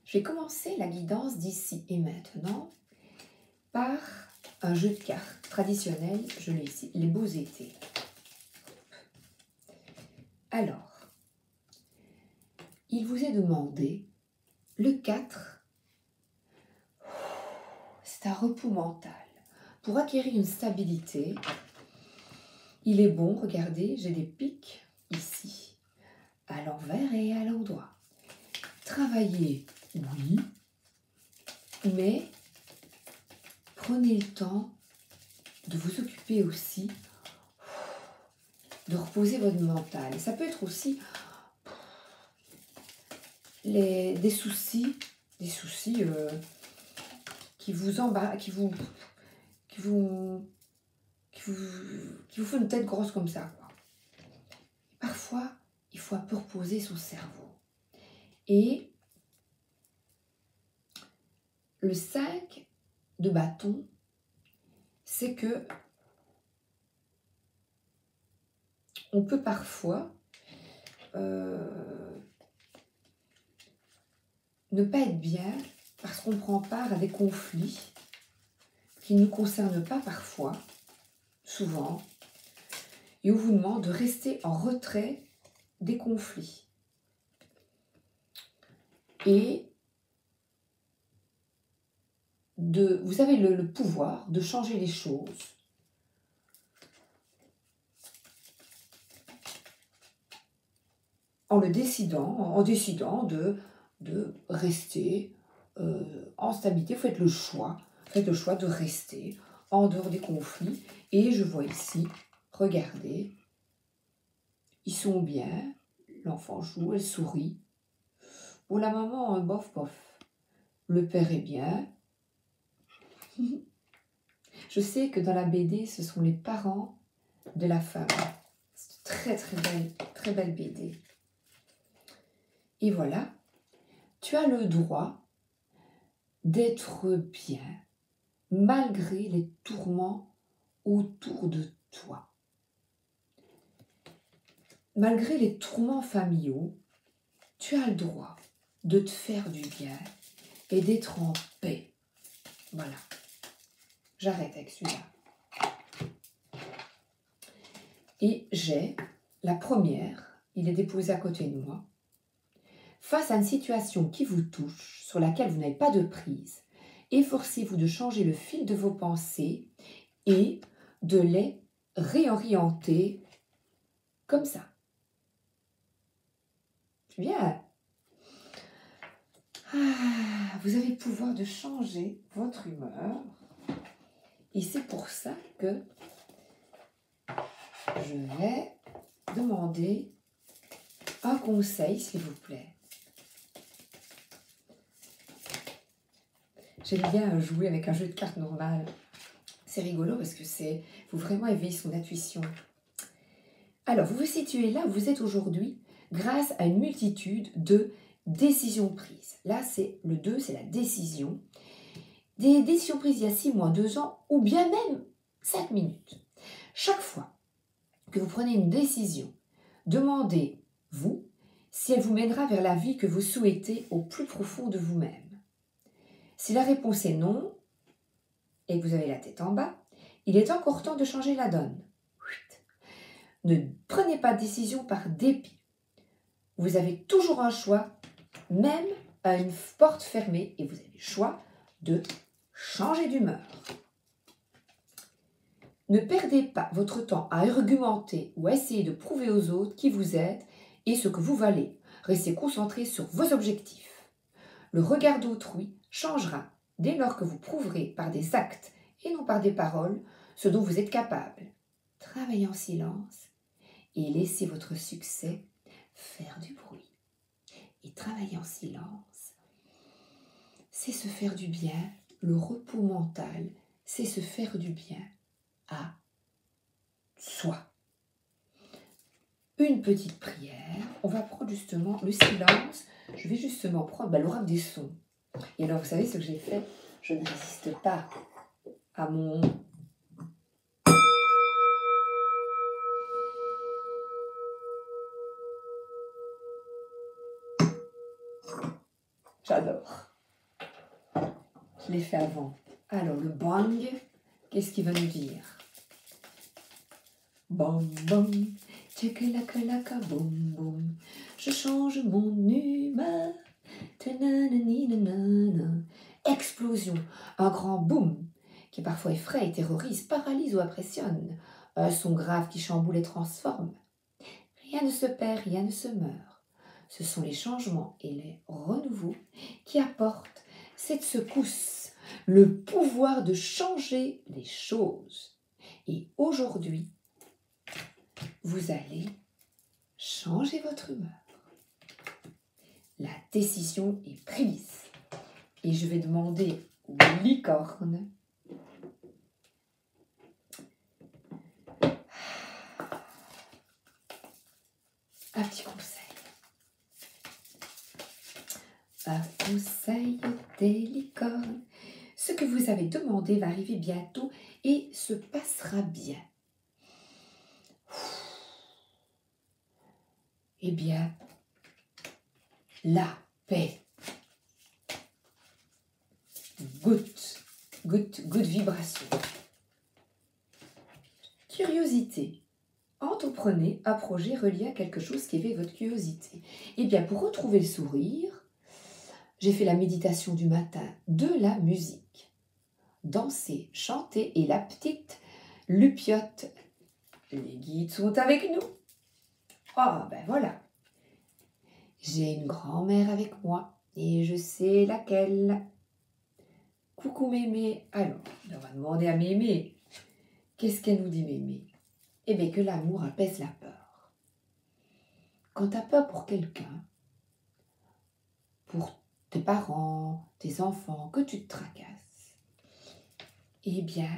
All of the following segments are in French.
Je vais commencer la guidance d'ici et maintenant par un jeu de cartes traditionnel, je l'ai ici, les beaux étés. Alors, il vous est demandé, le 4, c'est un repos mental. Pour acquérir une stabilité, il est bon, regardez, j'ai des pics ici, à l'envers et à l'endroit. Travaillez, oui, mais prenez le temps de vous occuper aussi, de reposer votre mental. Ça peut être aussi des soucis qui vous embarrassent, qui vous font une tête grosse comme ça, quoi. Parfois, il faut un peu reposer son cerveau. Et le 5 de bâton, c'est que on peut parfois ne pas être bien parce qu'on prend part à des conflits qui ne nous concernent pas parfois, souvent, et on vous demande de rester en retrait des conflits. Et vous avez le pouvoir de changer les choses en décidant de rester en stabilité. Vous faites le choix de rester en dehors des conflits. Et je vois ici, regardez, ils sont bien, l'enfant joue, elle sourit. Pour la maman, bof, bof. Le père est bien. Je sais que dans la BD, ce sont les parents de la femme. C'est très belle BD. Et voilà, tu as le droit d'être bien malgré les tourments autour de toi. Malgré les tourments familiaux, tu as le droit de te faire du bien et d'être en paix. Voilà. J'arrête avec celui-là. Et j'ai la première, il est déposé à côté de moi. Face à une situation qui vous touche, sur laquelle vous n'avez pas de prise, efforcez-vous de changer le fil de vos pensées et de les réorienter comme ça. Bien. Vous avez le pouvoir de changer votre humeur. Et c'est pour ça que je vais demander un conseil, s'il vous plaît. J'aime bien jouer avec un jeu de cartes normal. C'est rigolo parce que c'est faut vraiment éveiller son intuition. Alors, vous vous situez là où vous êtes aujourd'hui grâce à une multitude de décisions prises. Là, c'est le 2, c'est la décision. Des décisions prises il y a 6 mois, 2 ans ou bien même 5 minutes. Chaque fois que vous prenez une décision, demandez-vous si elle vous mènera vers la vie que vous souhaitez au plus profond de vous-même. Si la réponse est non, et que vous avez la tête en bas, il est encore temps de changer la donne. Ne prenez pas de décision par dépit. Vous avez toujours un choix, même à une porte fermée, et vous avez le choix de changer d'humeur. Ne perdez pas votre temps à argumenter ou à essayer de prouver aux autres qui vous êtes et ce que vous valez. Restez concentré sur vos objectifs. Le regard d'autrui changera dès lors que vous prouverez par des actes et non par des paroles ce dont vous êtes capable. Travaillez en silence et laissez votre succès faire du bruit. Et travailler en silence, c'est se faire du bien. Le repos mental, c'est se faire du bien à soi. Une petite prière. On va prendre justement le silence. Je vais justement prendre l'oracle des sons. Et alors, vous savez ce que j'ai fait? Je ne résiste pas à mon... J'adore. Je l'ai fait avant. Alors, le bang, qu'est-ce qu'il va nous dire? Bang, bang, tchakalaka, boum, boum. Je change mon humeur. Tananana. Explosion, un grand boum qui parfois effraie, terrorise, paralyse ou impressionne. Un son grave qui chamboule et transforme. Rien ne se perd, rien ne se meurt. Ce sont les changements et les renouveaux qui apportent cette secousse, le pouvoir de changer les choses. Et aujourd'hui, vous allez changer votre humeur. La décision est prise. Et je vais demander aux licornes un petit conseil. Un conseil des licornes. Ce que vous avez demandé va arriver bientôt et se passera bien. Eh bien, la paix. Good vibration. Curiosité. Entreprenez un projet relié à quelque chose qui éveille votre curiosité. Eh bien, pour retrouver le sourire, j'ai fait la méditation du matin, de la musique. Danser, chanter et la petite lupiote. Les guides sont avec nous. Ah, ben voilà. J'ai une grand-mère avec moi et je sais laquelle. Coucou Mémé. Alors, on va demander à Mémé. Qu'est-ce qu'elle nous dit Mémé? Eh bien que l'amour apaise la peur. Quand tu as peur pour quelqu'un, pour tes parents, tes enfants, que tu te tracasses, eh bien,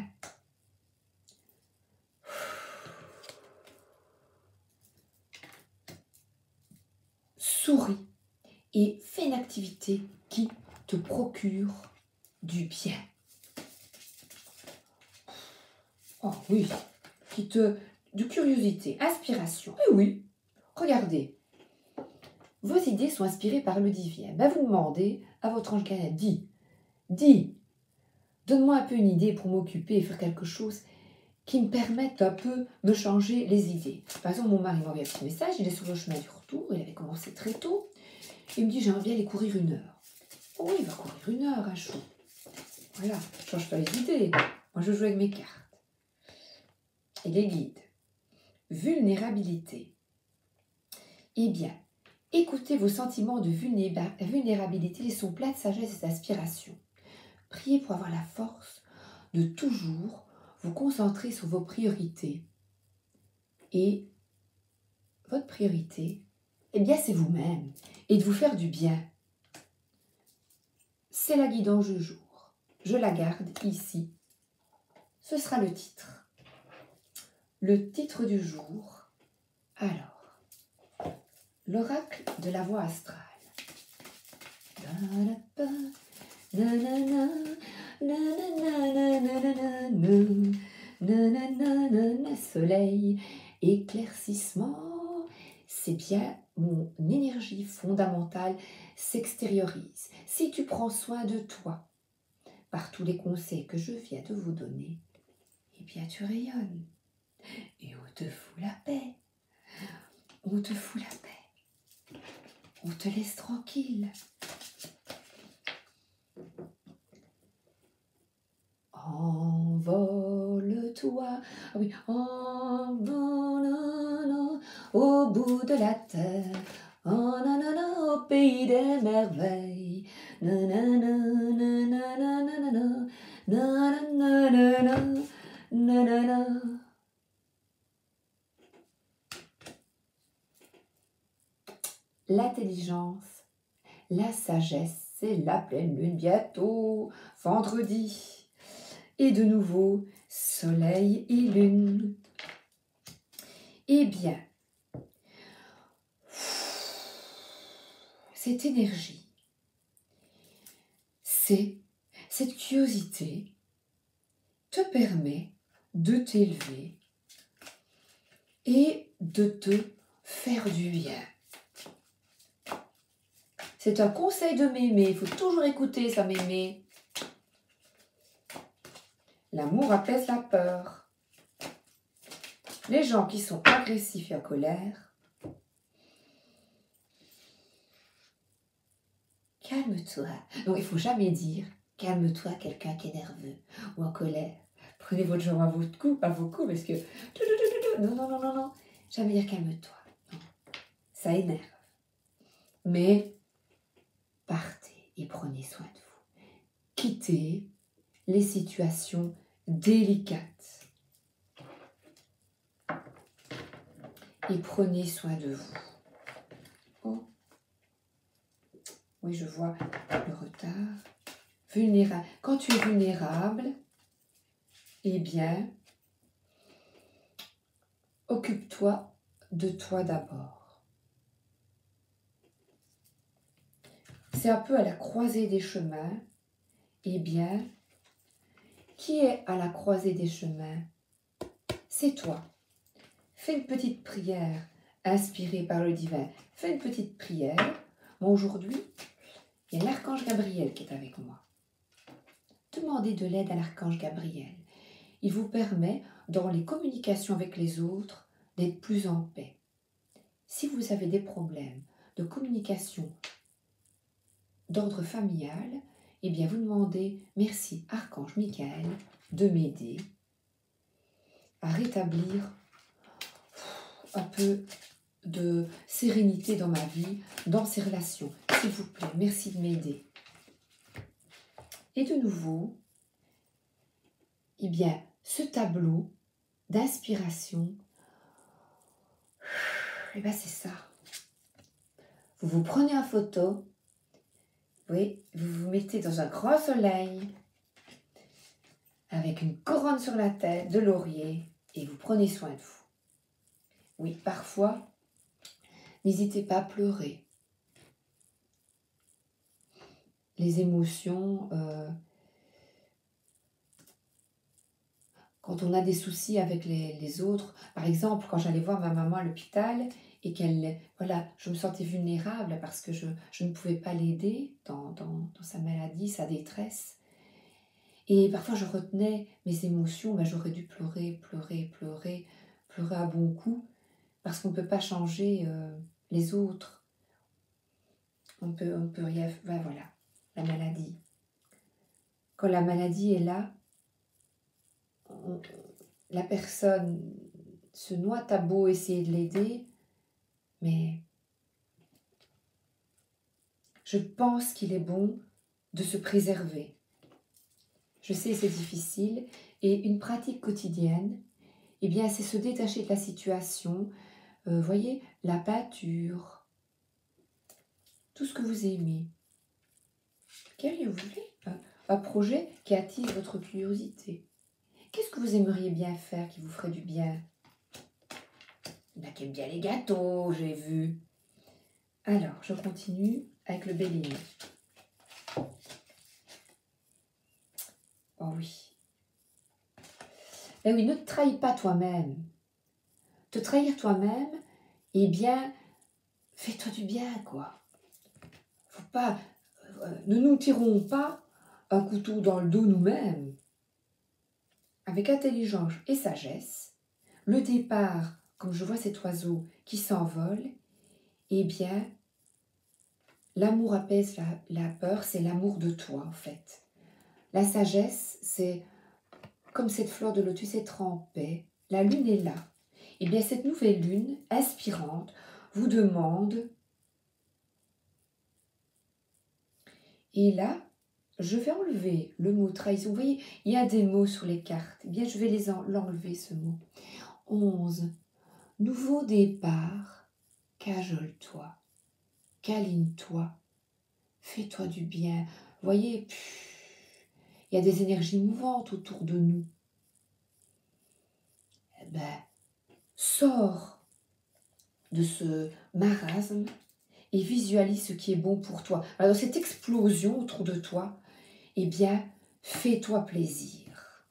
souris et fais une activité qui te procure du bien. Oh oui, de curiosité, inspiration. Eh oui, regardez. Vos idées sont inspirées par le divin. Ben vous demandez à votre ange gardien, dis, donne-moi un peu une idée pour m'occuper et faire quelque chose qui me permette un peu de me changer les idées. Par exemple, mon mari m'a envoyé un petit message, il est sur le chemin du retour, il avait commencé très tôt. Il me dit, j'aimerais bien aller courir 1 heure. Oh oui, il va courir 1 heure, un chou. Voilà, change pas les idées. Moi, je joue avec mes cartes. Et les guides. Vulnérabilité. Eh bien, écoutez vos sentiments de vulnérabilité, ils sont pleins de sagesse et d'aspiration. Priez pour avoir la force de toujours vous concentrer sur vos priorités. Et votre priorité, eh bien, c'est vous-même et de vous faire du bien. C'est la guidance du jour. Je la garde ici. Ce sera le titre. Le titre du jour. Alors, l'oracle de la voie astrale. Soleil, éclaircissement, c'est bien mon énergie fondamentale s'extériorise. Si tu prends soin de toi, par tous les conseils que je viens de vous donner, eh bien tu rayonnes. Et on te fout la paix. On te fout la paix. On te laisse tranquille. Envole-toi, ah oui, envole au bout de la terre, au pays des merveilles. L'intelligence, la sagesse, c'est la pleine lune bientôt, vendredi. Et de nouveau, soleil et lune. Eh bien, cette énergie, cette curiosité te permet de t'élever et de te faire du bien. C'est un conseil de mémé. Il faut toujours écouter sa mémé. L'amour apaise la peur. Les gens qui sont agressifs et en colère, calme-toi. Donc, il ne faut jamais dire calme-toi à quelqu'un qui est nerveux ou en colère. Prenez votre jambe à votre cou, à vos coups, parce que... Non, non, non, non, non. Jamais dire calme-toi. Non. Ça énerve. Mais partez et prenez soin de vous. Quittez les situations délicates. Et prenez soin de vous. Oh. Oui, je vois le retard. Vulnérable. Quand tu es vulnérable, eh bien, occupe-toi de toi d'abord. C'est un peu à la croisée des chemins. Eh bien, qui est à la croisée des chemins? C'est toi. Fais une petite prière inspirée par le divin. Fais une petite prière. Moi, aujourd'hui, il y a l'archange Gabriel qui est avec moi. Demandez de l'aide à l'archange Gabriel. Il vous permet, dans les communications avec les autres, d'être plus en paix. Si vous avez des problèmes de communication d'ordre familial, eh bien vous demandez merci archange Michael de m'aider à rétablir un peu de sérénité dans ma vie, dans ces relations. S'il vous plaît, merci de m'aider. Et de nouveau, eh bien, ce tableau d'inspiration, eh bien c'est ça. Vous vous prenez en photo, oui, vous vous mettez dans un grand soleil, avec une couronne sur la tête, de laurier, et vous prenez soin de vous. Oui, parfois, n'hésitez pas à pleurer. Les émotions, quand on a des soucis avec les autres, par exemple, quand j'allais voir ma maman à l'hôpital et qu'elle, voilà, je me sentais vulnérable parce que je ne pouvais pas l'aider dans sa maladie, sa détresse. Et parfois, je retenais mes émotions, ben, j'aurais dû pleurer à bon coup, parce qu'on ne peut pas changer les autres. On peut rien... Ben, voilà, la maladie. Quand la maladie est là, la personne se noie, t'as beau essayer de l'aider, mais je pense qu'il est bon de se préserver. Je sais, c'est difficile, et une pratique quotidienne, eh bien, c'est se détacher de la situation. Voyez, la peinture, tout ce que vous aimez. Qu'auriez-vous voulu un projet qui attise votre curiosité. Qu'est-ce que vous aimeriez bien faire qui vous ferait du bien? Il y en a qui aiment bien les gâteaux, j'ai vu. Alors, je continue avec le bélier. Oh oui. Eh oui, ne te trahis pas toi-même. Te trahir toi-même, eh bien, fais-toi du bien, quoi. Faut pas... ne nous tirons pas un couteau dans le dos nous-mêmes. Avec intelligence et sagesse, le départ, comme je vois cet oiseau qui s'envole, eh bien, l'amour apaise la peur, c'est l'amour de toi, en fait. La sagesse, c'est comme cette fleur de lotus, être en paix. La lune est là. Eh bien, cette nouvelle lune, inspirante, vous demande... Et là, je vais enlever le mot trahison. Vous voyez, il y a des mots sur les cartes. Eh bien, je vais l'enlever, ce mot. 11. Nouveau départ. Cajole-toi. Câline-toi. Fais-toi du bien. Vous voyez, il y a des énergies mouvantes autour de nous. Eh ben, sors de ce marasme et visualise ce qui est bon pour toi. Alors, cette explosion autour de toi, eh bien, fais-toi plaisir.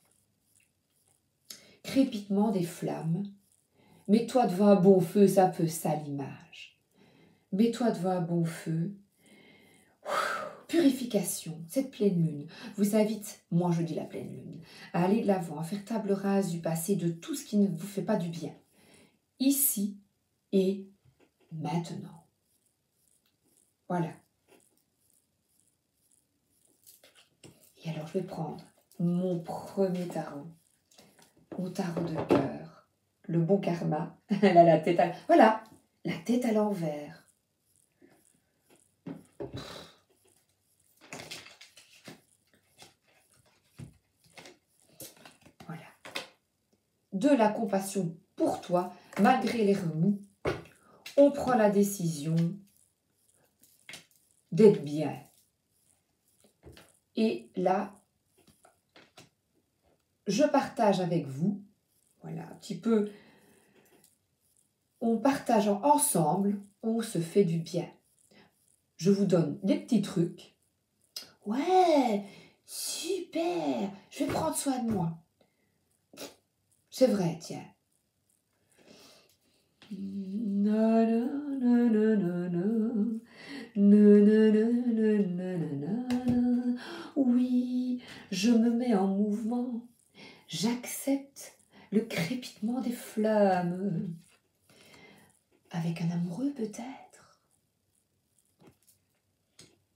Crépitement des flammes. Mets-toi devant un bon feu, c'est un peu ça l'image. Mets-toi devant un bon feu. purification, cette pleine lune, vous invite, moi je dis la pleine lune, à aller de l'avant, à faire table rase du passé, de tout ce qui ne vous fait pas du bien. Ici et maintenant. Voilà. Et alors je vais prendre mon premier tarot. Mon tarot de cœur. Le bon karma. Elle a la tête à... Voilà, la tête à l'envers. Voilà. De la compassion pour toi, malgré les remous. On prend la décision d'être bien. Et là, je partage avec vous, voilà, un petit peu, on partage ensemble, on se fait du bien. Je vous donne des petits trucs. Ouais, super, je vais prendre soin de moi. C'est vrai, tiens. Oui, je me mets en mouvement. J'accepte le crépitement des flammes. Avec un amoureux peut-être.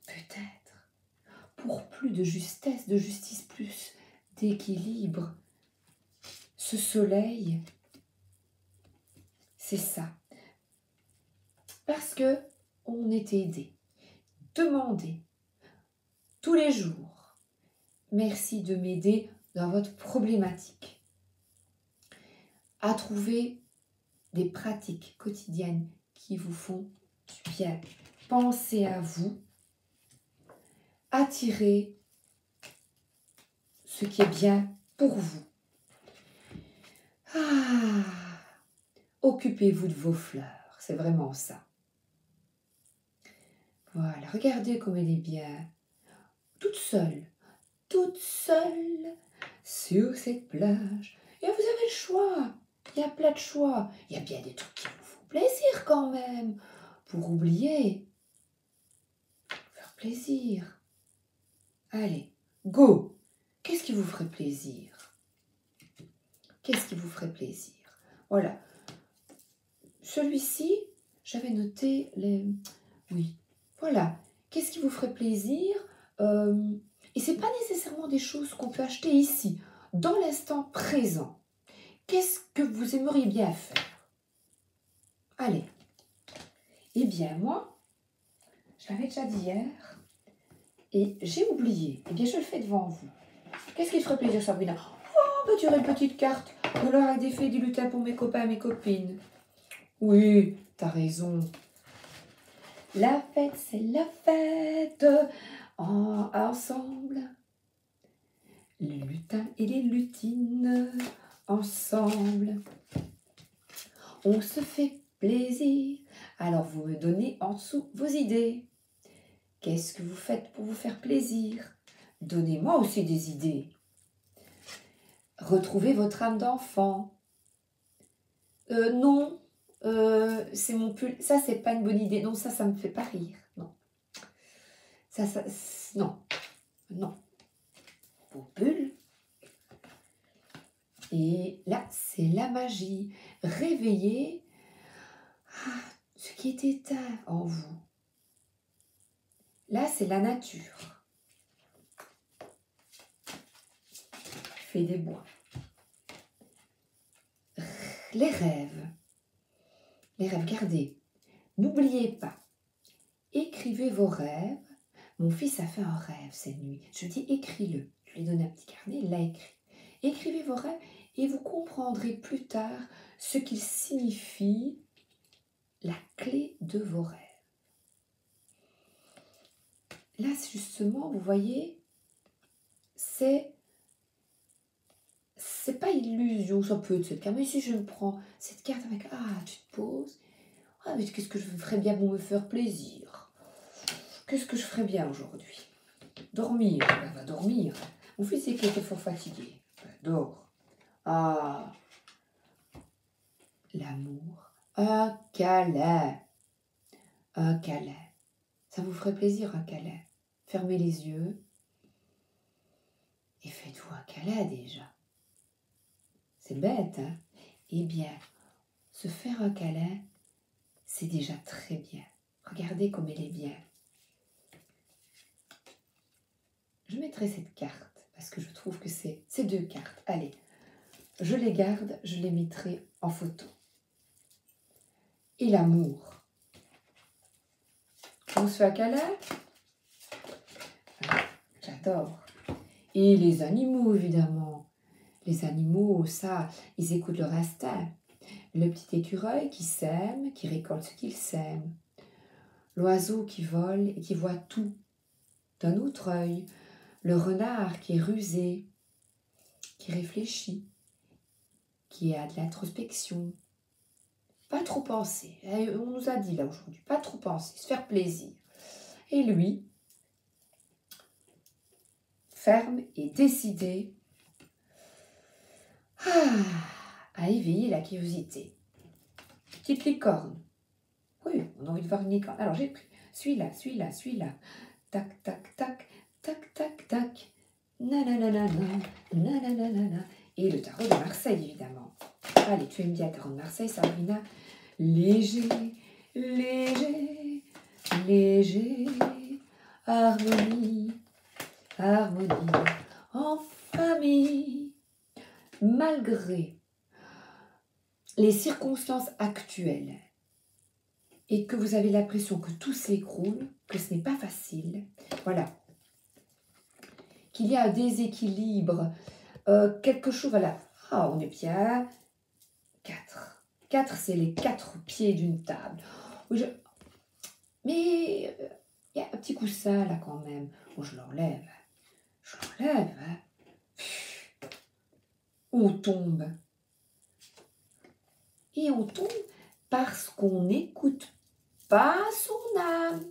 Peut-être. Pour plus de justesse, de justice, plus d'équilibre. Ce soleil, c'est ça. Parce que on est aidé. Demandez tous les jours. Merci de m'aider dans votre problématique. À trouver des pratiques quotidiennes qui vous font du bien. Pensez à vous. Attirez ce qui est bien pour vous. Ah, occupez-vous de vos fleurs. C'est vraiment ça. Voilà, regardez comme elle est bien. Toute seule sur cette plage. Et vous avez le choix. Il y a plein de choix. Il y a bien des trucs qui vous font plaisir quand même. Pour oublier. Faire plaisir. Allez, go. Qu'est-ce qui vous ferait plaisir? Qu'est-ce qui vous ferait plaisir? Voilà. Celui-ci, j'avais noté les... Oui, voilà. Qu'est-ce qui vous ferait plaisir? Et ce n'est pas nécessairement des choses qu'on peut acheter ici, dans l'instant présent. Qu'est-ce que vous aimeriez bien faire? Allez. Eh bien, moi, je l'avais déjà dit hier, et j'ai oublié. Eh bien, je le fais devant vous. Qu'est-ce qui te ferait plaisir, Sabrina? Oh, bah, tu aurais une petite carte. Alors, avec des fées du lutin pour mes copains et mes copines. Oui, t'as raison. La fête, c'est la fête. Ensemble. Les lutins et les lutines. Ensemble. On se fait plaisir. Alors, vous me donnez en dessous vos idées. Qu'est-ce que vous faites pour vous faire plaisir? Donnez-moi aussi des idées. Retrouvez votre âme d'enfant. Non, c'est mon pull. Ça, c'est pas une bonne idée. Non, ça me fait pas rire. Non. Non. Non. Vos pull. Et là, c'est la magie. Réveillez ce qui est éteint en vous. Là, c'est la nature. Fée des bois. Les rêves. Les rêves, gardez. N'oubliez pas. Écrivez vos rêves. Mon fils a fait un rêve cette nuit. Je dis écris-le. Je lui ai donné un petit carnet, il l'a écrit. Écrivez vos rêves et vous comprendrez plus tard ce qu'il signifie, la clé de vos rêves. Là, justement, vous voyez, c'est pas illusion, ça peut être cette carte. Mais si je me prends cette carte avec, tu te poses, mais qu'est-ce que je ferais bien pour me faire plaisir? Qu'est-ce que je ferais bien aujourd'hui? Dormir, elle va dormir. Mon fils est qui était fort fatigué. Dors. L'amour. Un câlin. Un câlin. Ça vous ferait plaisir, un câlin? fermez les yeux et faites-vous un câlin déjà. C'est bête, hein? Eh bien, se faire un câlin, c'est déjà très bien. Regardez comme elle est bien. Je mettrai cette carte parce que je trouve que c'est ces deux cartes. Allez, je les garde, je les mettrai en photo. Et l'amour. On se fait un câlin? Ah, j'adore. Et les animaux, évidemment. Les animaux, ça, ils écoutent leur instinct. Le petit écureuil qui sème, qui récolte ce qu'il sème. L'oiseau qui vole et qui voit tout d'un autre œil. Le renard qui est rusé, qui réfléchit, qui a de l'introspection. Pas trop penser. On nous a dit là aujourd'hui, pas trop penser, se faire plaisir. Et lui, ferme et décidé à éveiller la curiosité. Petite licorne. Oui, on a envie de voir une licorne. Alors j'ai pris celui-là, celui-là, celui-là. Tac, tac, tac, tac, tac, tac. Nananana, nananana. Et le tarot de Marseille, évidemment. Allez, tu aimes bien le tarot de Marseille, Sabrina? Léger, léger, léger. Harmonie, harmonie. En famille. Malgré les circonstances actuelles et que vous avez l'impression que tout s'écroule, que ce n'est pas facile, voilà, qu'il y a un déséquilibre, quelque chose, voilà, ah, on est bien, 4. 4, c'est les 4 pieds d'une table. Mais il y a un petit coussin là quand même. Bon, je l'enlève. Je l'enlève. Hein. On tombe. Et on tombe parce qu'on n'écoute pas son âme.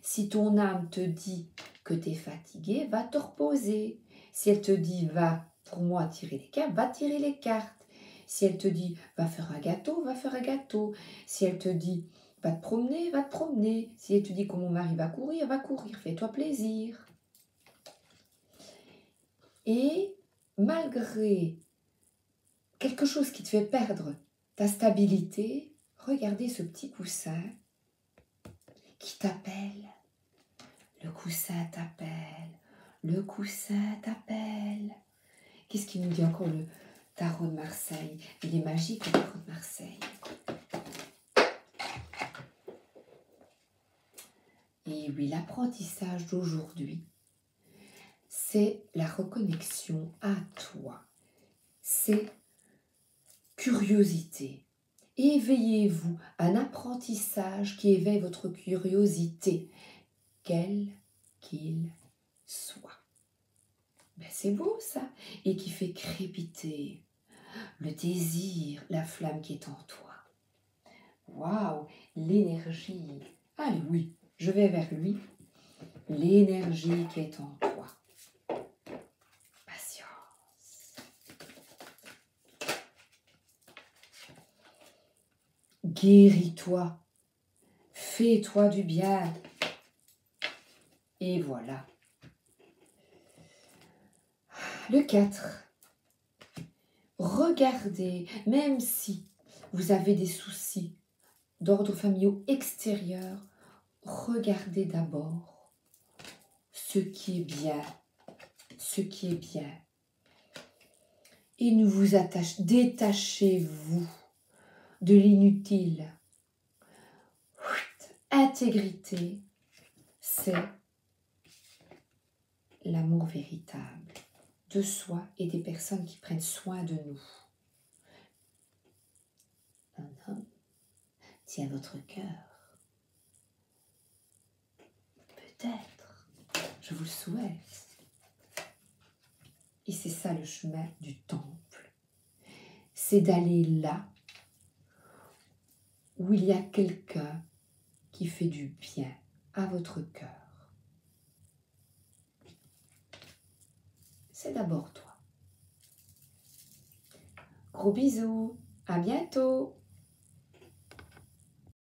Si ton âme te dit que tu es fatigué, va te reposer. Si elle te dit, va pour moi tirer les cartes, va tirer les cartes. Si elle te dit, va faire un gâteau, va faire un gâteau. Si elle te dit, va te promener, va te promener. Si elle te dit que mon mari va courir, fais-toi plaisir. Et malgré quelque chose qui te fait perdre ta stabilité, regardez ce petit coussin qui t'appelle. Le coussin t'appelle. Le coussin t'appelle. Qu'est-ce qu'il nous dit encore le tarot de Marseille? Il est magique le tarot de Marseille. Et oui, l'apprentissage d'aujourd'hui, c'est la reconnexion à toi. C'est curiosité. Éveillez-vous, un apprentissage qui éveille votre curiosité, quel qu'il soit. Ben, c'est beau ça, et qui fait crépiter le désir, la flamme qui est en toi. Waouh, l'énergie. Allez, oui, je vais vers lui. L'énergie qui est en toi. Patience. Guéris-toi. Fais-toi du bien. Et voilà. Le 4. Regardez, même si vous avez des soucis d'ordre familial extérieur, regardez d'abord ce qui est bien, ce qui est bien. Et ne vous détachez-vous de l'inutile. Intégrité, c'est l'amour véritable de soi et des personnes qui prennent soin de nous. Un homme tient votre cœur. Peut-être, je vous le souhaite. Et c'est ça le chemin du temple. C'est d'aller là où il y a quelqu'un qui fait du bien à votre cœur. C'est d'abord toi. Gros bisous, à bientôt.